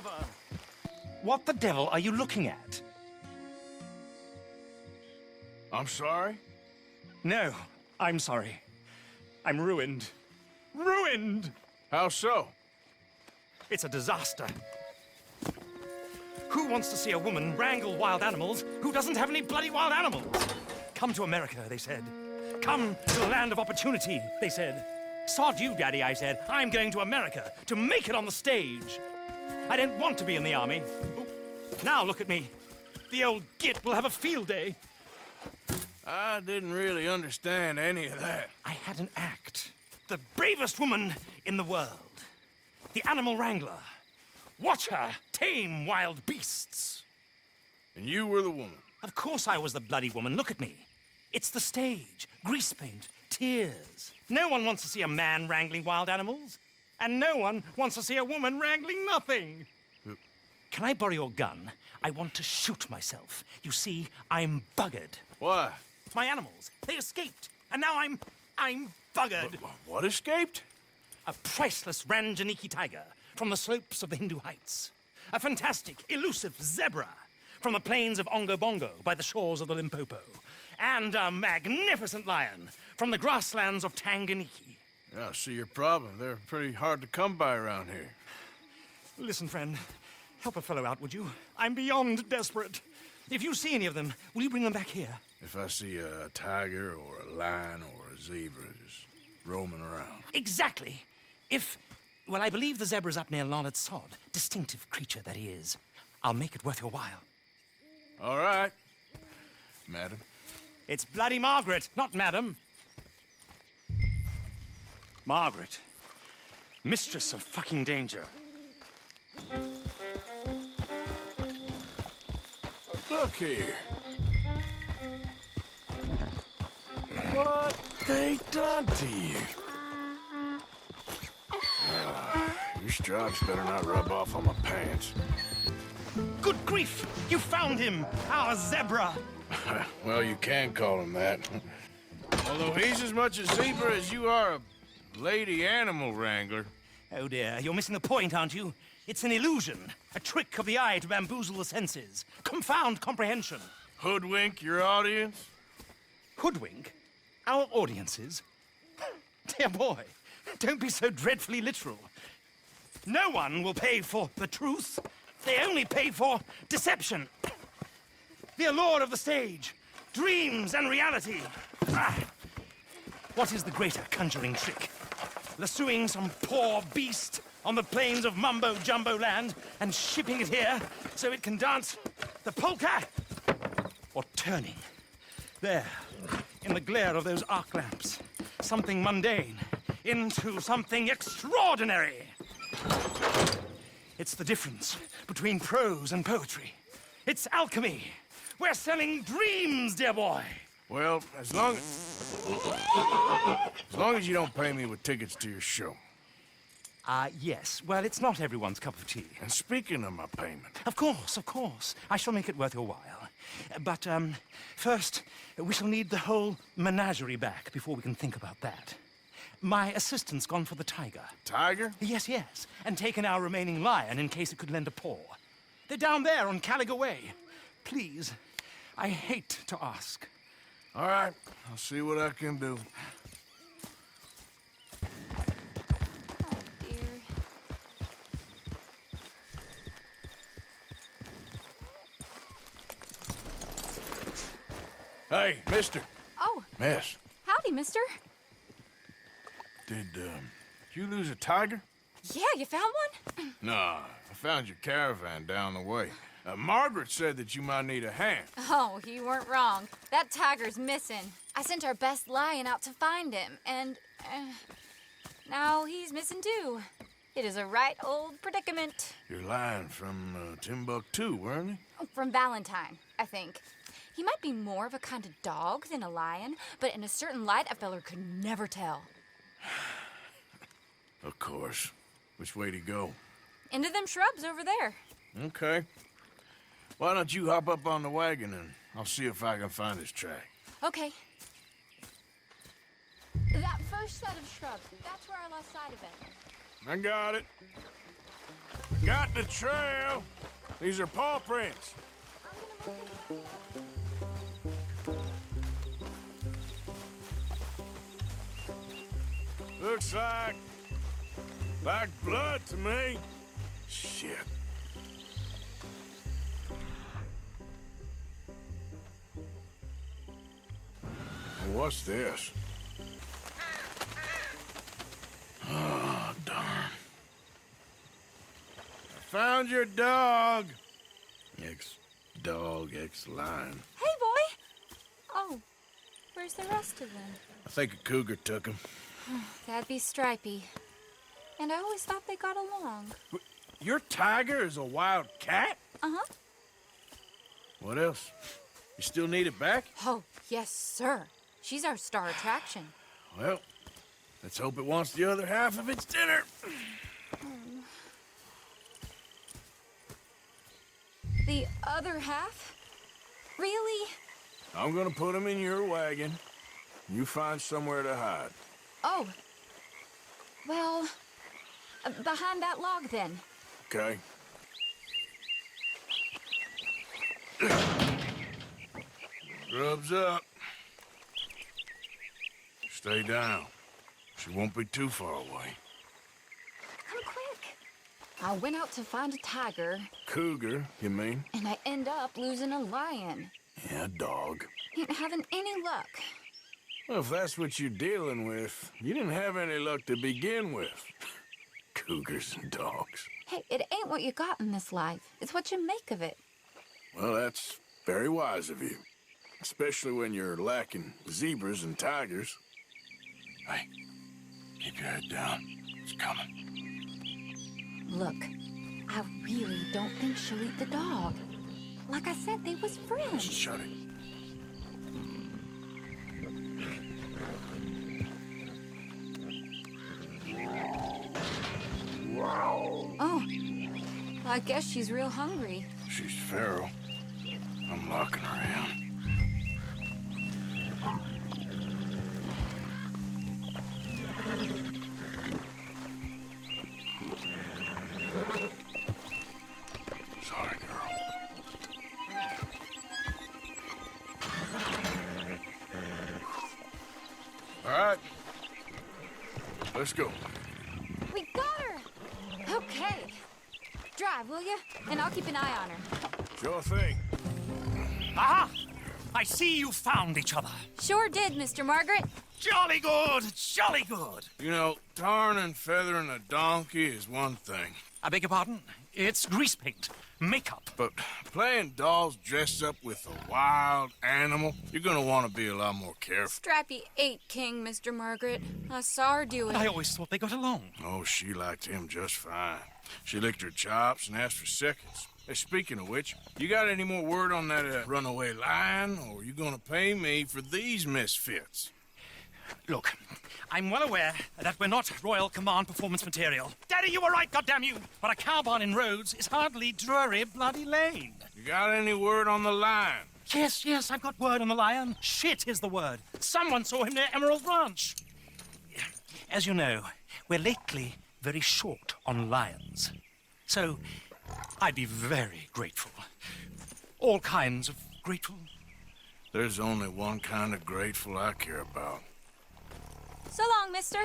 father! What the devil are you looking at? I'm sorry? No, I'm sorry. I'm ruined. Ruined! How so? It's a disaster. Who wants to see a woman wrangle wild animals who doesn't have any bloody wild animals? Come to America, they said. Come to the land of opportunity, they said. Sod you, Daddy, I said. I'm going to America to make it on the stage. I didn't want to be in the army. Now look at me. The old git will have a field day. I didn't really understand any of that. I had an act. The bravest woman in the world. The animal wrangler. Watch her tame wild beasts. And you were the woman. Of course I was the bloody woman. Look at me. It's the stage. Grease paint. Tears. No one wants to see a man wrangling wild animals. And no one wants to see a woman wrangling nothing. Can I borrow your gun? I want to shoot myself. You see, I'm buggered. Why? My animals, they escaped. And now I'm buggered. What escaped? A priceless Ranjaniki tiger from the slopes of the Hindu Heights. A fantastic, elusive zebra from the plains of Ongo Bongo by the shores of the Limpopo. And a magnificent lion from the grasslands of Tanganyika. Yeah, I see your problem. They're pretty hard to come by around here. Listen, friend, help a fellow out, would you? I'm beyond desperate. If you see any of them, will you bring them back here? If I see a tiger or a lion or a zebra just roaming around. Exactly. Well, I believe the zebra's up near Larned Sod. Distinctive creature that he is. I'll make it worth your while. All right, madam. It's bloody Margaret, not madam. Margaret. Mistress of fucking danger. Look here. What they done to you? Your stripes better not rub off on my pants. Good grief! You found him! Our zebra! Well, you can call him that. Although he's as much a zebra as you are a lady animal wrangler. Oh dear, you're missing the point, aren't you? It's an illusion. A trick of the eye to bamboozle the senses. Confound comprehension. Hoodwink your audience? Hoodwink? Our audiences? Dear boy, don't be so dreadfully literal. No one will pay for the truth. They only pay for deception. The allure of the stage, dreams and reality. What is the greater conjuring trick? Lassoing some poor beast on the plains of mumbo-jumbo land and shipping it here so it can dance the polka? Or turning, there, in the glare of those arc lamps, something mundane into something extraordinary? It's the difference between prose and poetry. It's alchemy. We're selling dreams, dear boy. Well, as long as you don't pay me with tickets to your show. Yes. Well, it's not everyone's cup of tea. And speaking of my payment... Of course, of course. I shall make it worth your while. But, first, we shall need the whole menagerie back before we can think about that. My assistant's gone for the tiger. Tiger? Yes, yes. And taken our remaining lion in case it could lend a paw. They're down there on Caliga Way. Please, I hate to ask. All right, I'll see what I can do. Oh, dear. Hey, mister. Oh, Miss, howdy, mister. did you lose a tiger? Yeah, you found one? Nah, I found your caravan down the way. Margaret said that you might need a hand. Oh, you weren't wrong. That tiger's missing. I sent our best lion out to find him, and now he's missing too. It is a right old predicament. Your lion from Timbuktu, weren't he? From Valentine, I think. He might be more of a kind of dog than a lion, but in a certain light, a feller could never tell. Of course. Which way to go? Into them shrubs over there. Okay. Why don't you hop up on the wagon and I'll see if I can find his track. Okay. That first set of shrubs, that's where I lost sight of it. I got it. Got the trail. These are paw prints. Looks like blood to me. Shit. What's this? Oh, darn. I found your dog. Ex-dog, ex-lion. Hey, boy! Oh, where's the rest of them? I think a cougar took him. That'd be Stripey. And I always thought they got along. Your tiger is a wild cat? Uh-huh. What else? You still need it back? Oh, yes, sir. She's our star attraction. Well, let's hope it wants the other half of its dinner. The other half? Really? I'm gonna put him in your wagon. You find somewhere to hide. Oh. Well, behind that log, then. Okay? Grub's up. Stay down. She won't be too far away. Come quick. I went out to find a tiger, Cougar, you mean? and I end up losing a lion. Yeah, dog. Ain't having any luck. Well, if that's what you're dealing with, you didn't have any luck to begin with. Cougars and dogs. Hey, it ain't what you got in this life. It's what you make of it. Well, that's very wise of you. Especially when you're lacking zebras and tigers. Hey, keep your head down. It's coming. Look, I really don't think she'll eat the dog. Like I said, they was friends. Shut it. Oh, I guess she's real hungry. She's feral. I'm locking her in. Sorry, girl. All right. Let's go. We got her! Okay. Drive, will you? And I'll keep an eye on her. Sure thing. Aha! I see you found each other. Sure did, Mr. Margaret. Jolly good, jolly good. You know, tarring and feathering a donkey is one thing. I beg your pardon? It's grease paint, makeup. But playing dolls dressed up with a wild animal, you're gonna want to be a lot more careful. Strappy ate King, Mr. Margaret. I saw her do it. I always thought they got along. Oh, she liked him just fine. She licked her chops and asked for seconds. Hey, speaking of which, you got any more word on that runaway lion, or are you gonna pay me for these misfits? Look, I'm well aware that we're not Royal Command performance material. Daddy, you were right, goddamn you! But a cow barn in Rhodes is hardly Drury Bloody Lane. You got any word on the lion? Yes, I've got word on the lion. Shit is the word. Someone saw him near Emerald Ranch. As you know, we're lately very short on lions. So, I'd be very grateful. All kinds of grateful. There's only one kind of grateful I care about. So long, mister.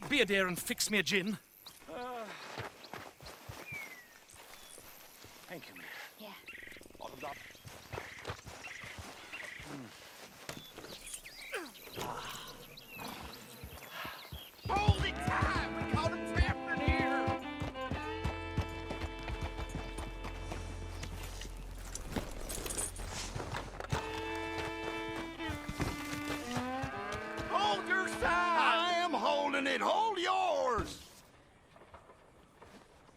Be a dear and fix me a gin. Thank you, man. Yeah. Bottoms up. Hold it tight! We caught him trapped in here! Hold your side! I am holding it! Hold yours!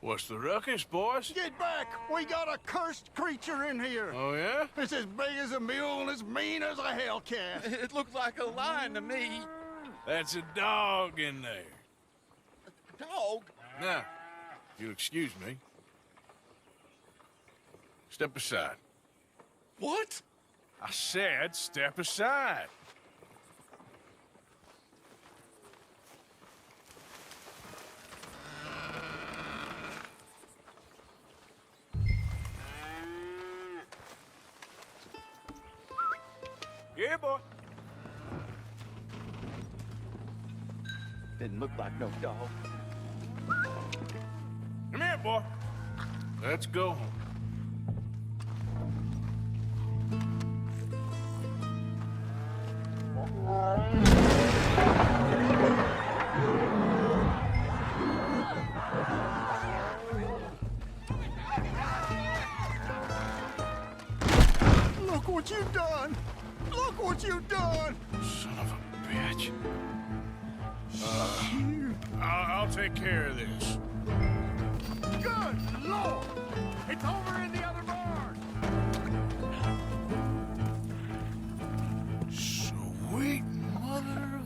What's the ruckus, boys? Get back! We got a cursed creature in here! Oh, yeah? It's as big as a mule and as mean as a hellcat! It looks like a lion to me. That's a dog in there. Dog? Now, if you'll excuse me. Step aside. What? I said step aside. Yeah, boy. Didn't look like no dog. Come here, boy. Let's go home. Look what you've done! Look what you've done! Son of a bitch. I'll take care of this. Good Lord! It's over in the other barn! Sweet mother.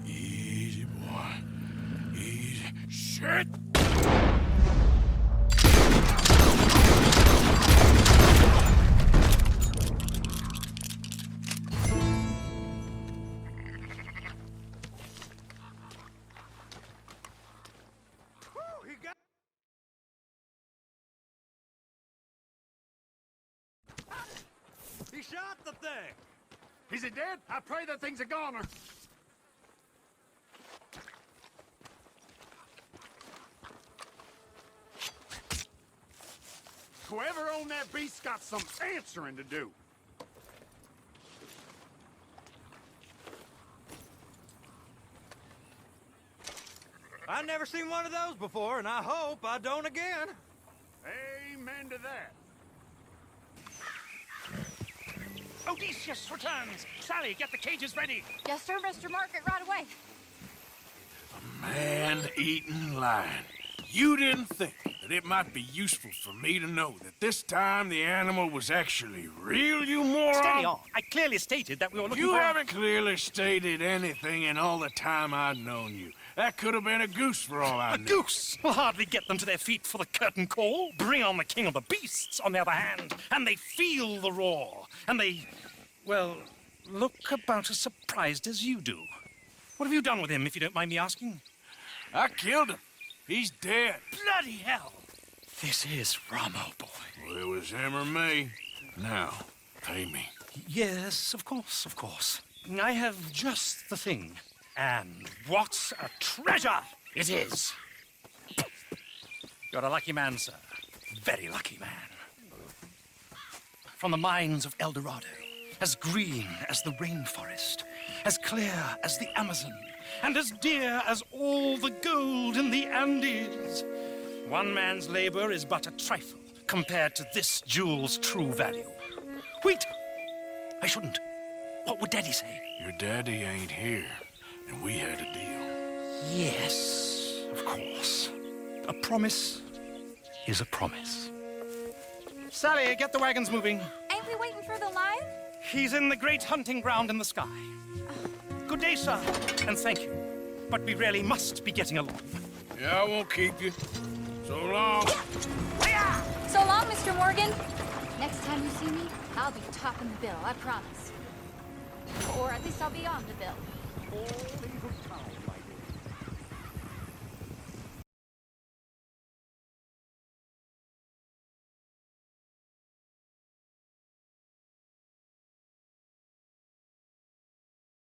Easy, boy. Easy. Shit! He shot the thing! Is he dead? I pray that thing's a goner. Whoever owned that beast's got some answering to do. I've never seen one of those before, and I hope I don't again. Amen to that. Odysseus returns! Sally, get the cages ready! Yes, sir, Mr. Market, right away. Man-eating lion. You didn't think that it might be useful for me to know that this time the animal was actually real, you moron? Steady on. I clearly stated that we were looking You for... haven't clearly stated anything in all the time I've known you. That could have been a goose for all I A knew. goose will hardly get them to their feet for the curtain call. Bring on the king of the beasts, on the other hand, and they feel the roar. And they, well, look about as surprised as you do. What have you done with him, if you don't mind me asking? I killed him. He's dead. Bloody hell! This is Ramo, boy. Well, it was him or me. Now, pay me. Yes, of course, of course. I have just the thing. And what a treasure it is! You're a lucky man, sir. Very lucky man. From the mines of El Dorado, as green as the rainforest, as clear as the Amazon, and as dear as all the gold in the Andes. One man's labor is but a trifle compared to this jewel's true value. Wait! I shouldn't. What would Daddy say? Your daddy ain't here, and we had a deal. Yes, of course. A promise is a promise. Sally, get the wagons moving. Ain't we waiting for the lion? He's in the great hunting ground in the sky. Good day, sir, and thank you. But we really must be getting along. Yeah, I won't keep you. So long. So long, Mr. Morgan. Next time you see me, I'll be topping the bill, I promise. Or at least I'll be on the bill. Poor little town.